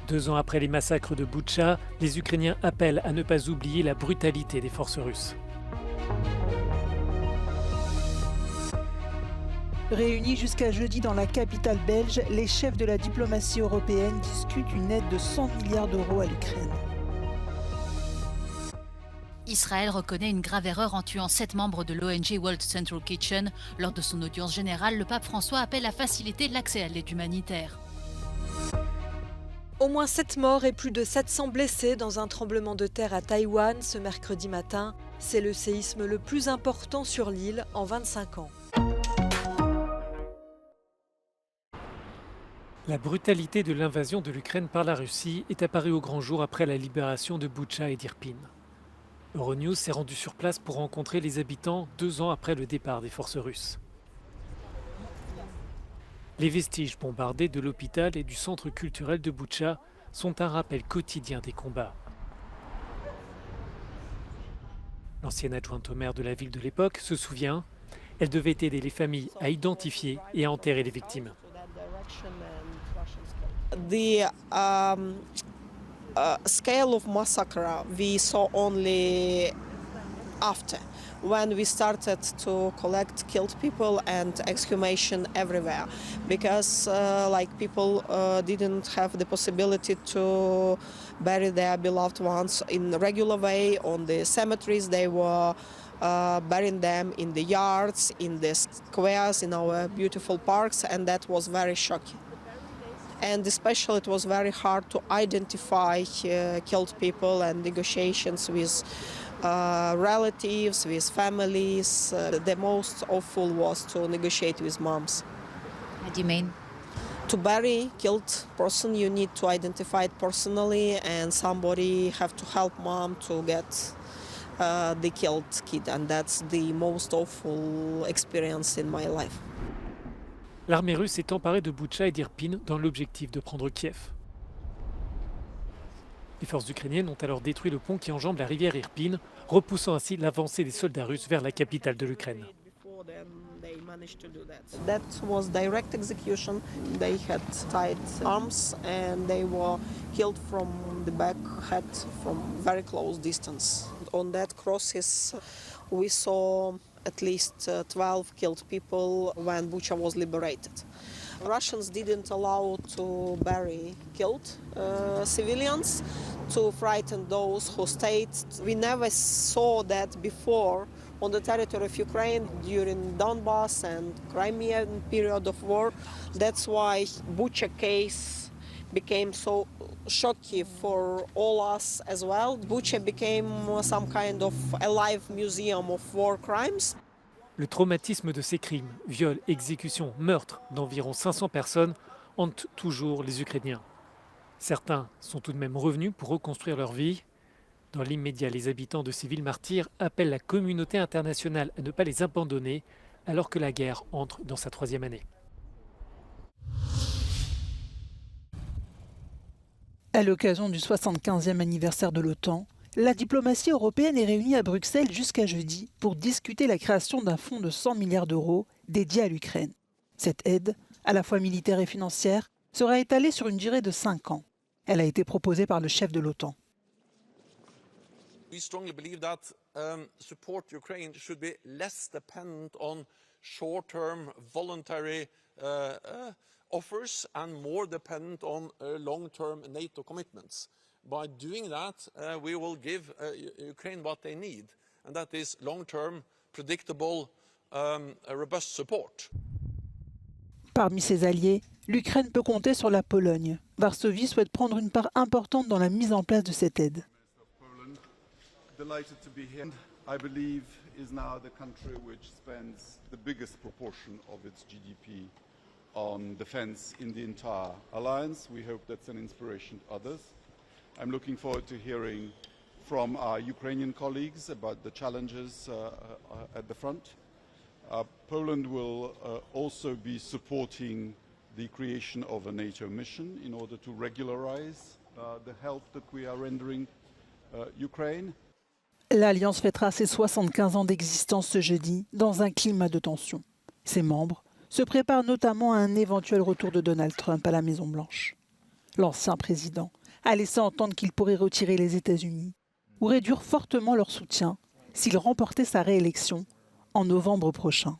2 ans après les massacres de Boutcha, les Ukrainiens appellent à ne pas oublier la brutalité des forces russes. Réunis jusqu'à jeudi dans la capitale belge, les chefs de la diplomatie européenne discutent une aide de 100 milliards d'euros à l'Ukraine. Israël reconnaît une grave erreur en tuant 7 membres de l'ONG World Central Kitchen. Lors de son audience générale, le pape François appelle à faciliter l'accès à l'aide humanitaire. Au moins 7 morts et plus de 700 blessés dans un tremblement de terre à Taïwan ce mercredi matin. C'est le séisme le plus important sur l'île en 25 ans. La brutalité de l'invasion de l'Ukraine par la Russie est apparue au grand jour après la libération de Boutcha et d'Irpin. Euronews s'est rendu sur place pour rencontrer les habitants 2 ans après le départ des forces russes. Les vestiges bombardés de l'hôpital et du centre culturel de Boutcha sont un rappel quotidien des combats. L'ancienne adjointe au maire de la ville de l'époque se souvient, elle devait aider les familles à identifier et à enterrer les victimes. The scale of massacre we saw only after, when we started to collect killed people and exhumation everywhere, because people didn't have the possibility to bury their beloved ones in a regular way on the cemeteries. They were burying them in the yards, in the squares, in our beautiful parks, and that was very shocking. And especially it was very hard to identify killed people, and negotiations with relatives, with families. The most awful was to negotiate with moms. What do you mean? To bury killed person, you need to identify it personally, and somebody have to help mom to get the killed kid, and that's the most awful experience in my life. L'armée russe s'est emparée de Boutcha et d'Irpin dans l'objectif de prendre Kiev. Les forces ukrainiennes ont alors détruit le pont qui enjambe la rivière Irpin, repoussant ainsi l'avancée des soldats russes vers la capitale de l'Ukraine. That was direct execution. They had tied arms and they were killed from the back, head from very close distance. On that crosses, we saw at least 12 killed people when Bucha was liberated. Russians didn't allow to bury killed civilians, to frighten those who stayed. We never saw that before on the territory of Ukraine during Donbass and Crimean period of war. That's why Bucha case became so shocking for all us as well. Bucha became some kind of alive museum of war crimes. Le traumatisme de ces crimes, viols, exécutions, meurtres d'environ 500 personnes hante toujours les Ukrainiens. Certains sont tout de même revenus pour reconstruire leur vie. Dans l'immédiat, les habitants de ces villes martyrs appellent la communauté internationale à ne pas les abandonner alors que la guerre entre dans sa 3e année. À l'occasion du 75e anniversaire de l'OTAN, la diplomatie européenne est réunie à Bruxelles jusqu'à jeudi pour discuter la création d'un fonds de 100 milliards d'euros dédié à l'Ukraine. Cette aide, à la fois militaire et financière, sera étalée sur une durée de 5 ans. Elle a été proposée par le chef de l'OTAN. We strongly believe that support Ukraine should be less dependent on short-term voluntary offers and more dependent on long-term NATO commitments. By doing that, we will give Ukraine what they need, and that is long-term, predictable, robust support. Parmi ses alliés, l'Ukraine peut compter sur la Pologne. Varsovie souhaite prendre une part importante dans la mise en place de cette aide. Delighted to be here. I believe is now the country which spends the biggest proportion of its GDP on defense in the entire alliance. We hope that's an inspiration to others. I'm looking forward to hearing from our Ukrainian colleagues about the challenges at the front. Poland will also be supporting the creation of a NATO mission in order to regularize the help that we are rendering Ukraine. L'Alliance fêtera ses 75 ans d'existence ce jeudi dans un climat de tension. Ses membres se préparent notamment à un éventuel retour de Donald Trump à la Maison-Blanche. L'ancien président a laissé entendre qu'il pourrait retirer les États-Unis ou réduire fortement leur soutien s'il remportait sa réélection en novembre prochain.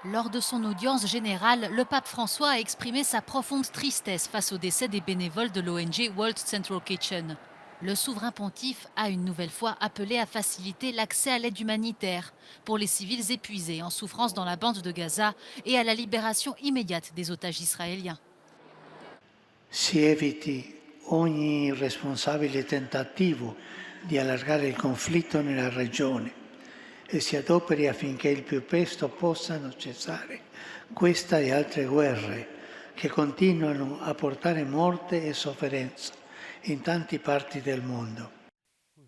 Lors de son audience générale, le pape François a exprimé sa profonde tristesse face au décès des bénévoles de l'ONG World Central Kitchen. Le souverain pontife a une nouvelle fois appelé à faciliter l'accès à l'aide humanitaire pour les civils épuisés en souffrance dans la bande de Gaza et à la libération immédiate des otages israéliens. Si eviti ogni irresponsabile tentativo di allargare il conflitto nella regione e si adoperi affinché il più presto possano cessare questa e altre guerre che continuano a portare morte e sofferenza in tante parti del mondo.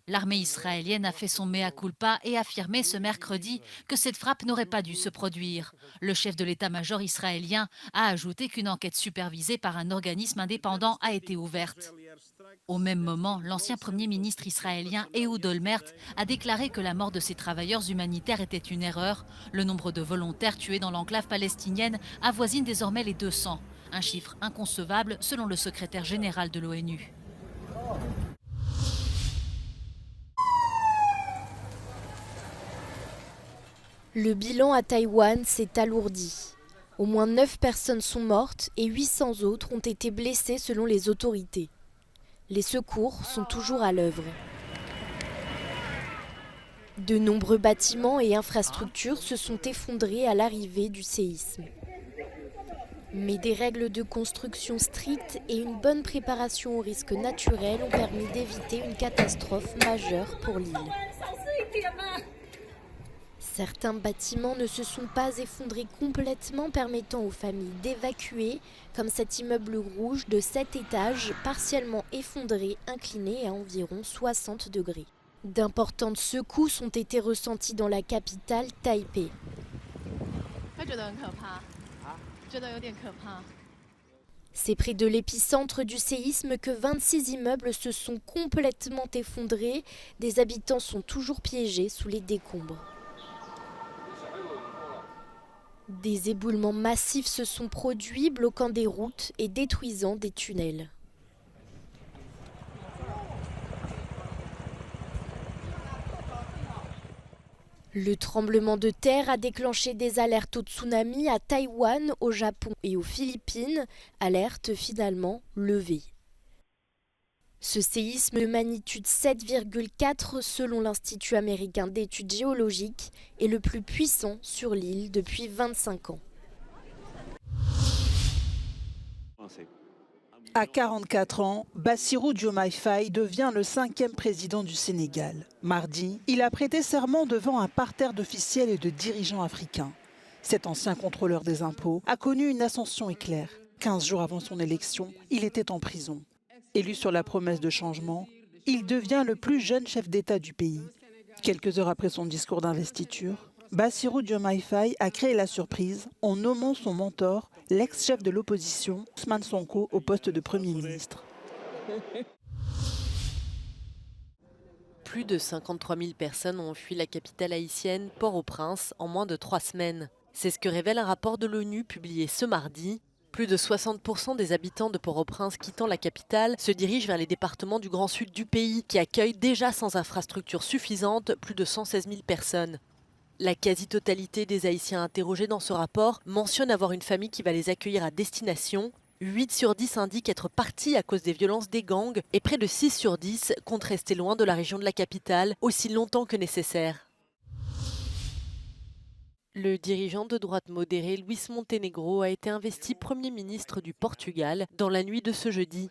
L'armée israélienne a fait son mea culpa et affirmé ce mercredi que cette frappe n'aurait pas dû se produire. Le chef de l'état-major israélien a ajouté qu'une enquête supervisée par un organisme indépendant a été ouverte. Au même moment, l'ancien premier ministre israélien Ehud Olmert a déclaré que la mort de ces travailleurs humanitaires était une erreur. Le nombre de volontaires tués dans l'enclave palestinienne avoisine désormais les 200, un chiffre inconcevable selon le secrétaire général de l'ONU. Le bilan à Taïwan s'est alourdi. Au moins 9 personnes sont mortes et 800 autres ont été blessées selon les autorités. Les secours sont toujours à l'œuvre. De nombreux bâtiments et infrastructures se sont effondrés à l'arrivée du séisme. Mais des règles de construction strictes et une bonne préparation aux risques naturels ont permis d'éviter une catastrophe majeure pour l'île. Certains bâtiments ne se sont pas effondrés complètement, permettant aux familles d'évacuer, comme cet immeuble rouge de 7 étages, partiellement effondré, incliné à environ 60 degrés. D'importantes secousses ont été ressenties dans la capitale, Taipei. C'est près de l'épicentre du séisme que 26 immeubles se sont complètement effondrés. Des habitants sont toujours piégés sous les décombres. Des éboulements massifs se sont produits, bloquant des routes et détruisant des tunnels. Le tremblement de terre a déclenché des alertes au tsunami à Taïwan, au Japon et aux Philippines, alertes finalement levées. Ce séisme de magnitude 7,4 selon l'Institut américain d'études géologiques est le plus puissant sur l'île depuis 25 ans. À 44 ans, Bassirou Diomaye Faye devient le 5e président du Sénégal. Mardi, il a prêté serment devant un parterre d'officiels et de dirigeants africains. Cet ancien contrôleur des impôts a connu une ascension éclair. 15 jours avant son élection, il était en prison. Élu sur la promesse de changement, il devient le plus jeune chef d'État du pays. Quelques heures après son discours d'investiture, Bassirou Diomaye Faye a créé la surprise en nommant son mentor, l'ex-chef de l'opposition, Ousmane Sonko, au poste de Premier ministre. Plus de 53 000 personnes ont fui la capitale haïtienne, Port-au-Prince, en moins de 3 semaines. C'est ce que révèle un rapport de l'ONU publié ce mardi. Plus de 60% des habitants de Port-au-Prince quittant la capitale se dirigent vers les départements du Grand Sud du pays, qui accueillent déjà sans infrastructure suffisante plus de 116 000 personnes. La quasi-totalité des Haïtiens interrogés dans ce rapport mentionnent avoir une famille qui va les accueillir à destination. 8 sur 10 indiquent être partis à cause des violences des gangs et près de 6 sur 10 comptent rester loin de la région de la capitale aussi longtemps que nécessaire. Le dirigeant de droite modérée Luís Montenegro a été investi Premier ministre du Portugal dans la nuit de ce jeudi.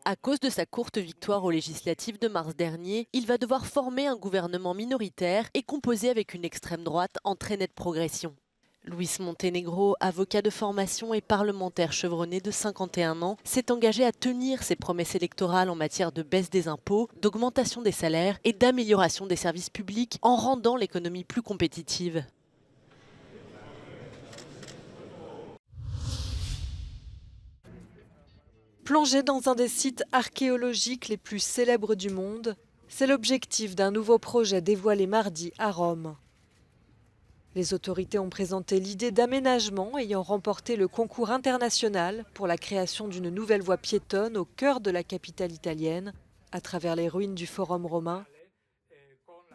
À cause de sa courte victoire aux législatives de mars dernier, il va devoir former un gouvernement minoritaire et composer avec une extrême droite en très nette progression. Luís Montenegro, avocat de formation et parlementaire chevronné de 51 ans, s'est engagé à tenir ses promesses électorales en matière de baisse des impôts, d'augmentation des salaires et d'amélioration des services publics en rendant l'économie plus compétitive. Plonger dans un des sites archéologiques les plus célèbres du monde, c'est l'objectif d'un nouveau projet dévoilé mardi à Rome. Les autorités ont présenté l'idée d'aménagement ayant remporté le concours international pour la création d'une nouvelle voie piétonne au cœur de la capitale italienne, à travers les ruines du Forum romain.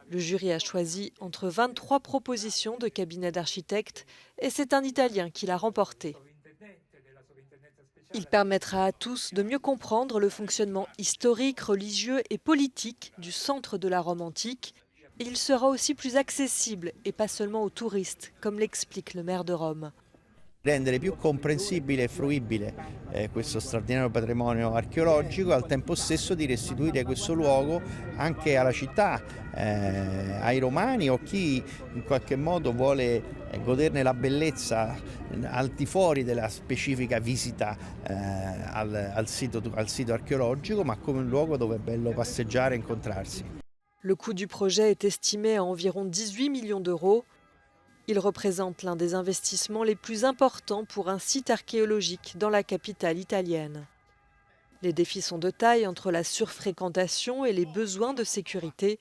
Le jury a choisi entre 23 propositions de cabinets d'architectes et c'est un Italien qui l'a remporté. Il permettra à tous de mieux comprendre le fonctionnement historique, religieux et politique du centre de la Rome antique. Et il sera aussi plus accessible et pas seulement aux touristes, comme l'explique le maire de Rome. Rendere più comprensibile e fruibile questo straordinario patrimonio archeologico, al tempo stesso di restituire questo luogo anche alla città, ai romani o chi in qualche modo vuole goderne la bellezza al di fuori della specifica visita al sito archeologico, ma come un luogo dove è bello passeggiare e incontrarsi. Le coût du projet est estimé à environ 18 millions d'euros. Il représente l'un des investissements les plus importants pour un site archéologique dans la capitale italienne. Les défis sont de taille entre la surfréquentation et les besoins de sécurité,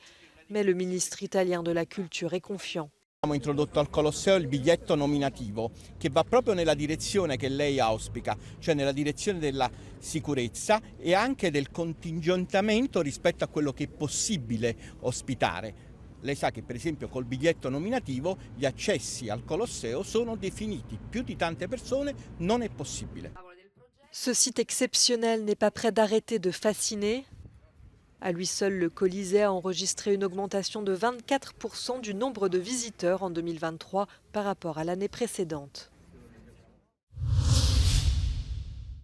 mais le ministre italien de la Culture est confiant. Abbiamo introdotto al Colosseo il biglietto nominativo che va proprio nella direzione che lei auspica, cioè nella direzione della sicurezza e anche del contingentamento rispetto a quello che è possibile ospitare. Lei sa che per esempio col biglietto nominativo gli accessi al Colosseo sono definiti, più di tante persone non è possibile. Ce site exceptionnel n'est pas près d'arrêter de fasciner. À lui seul, le Colisée a enregistré une augmentation de 24% du nombre de visiteurs en 2023 par rapport à l'année précédente.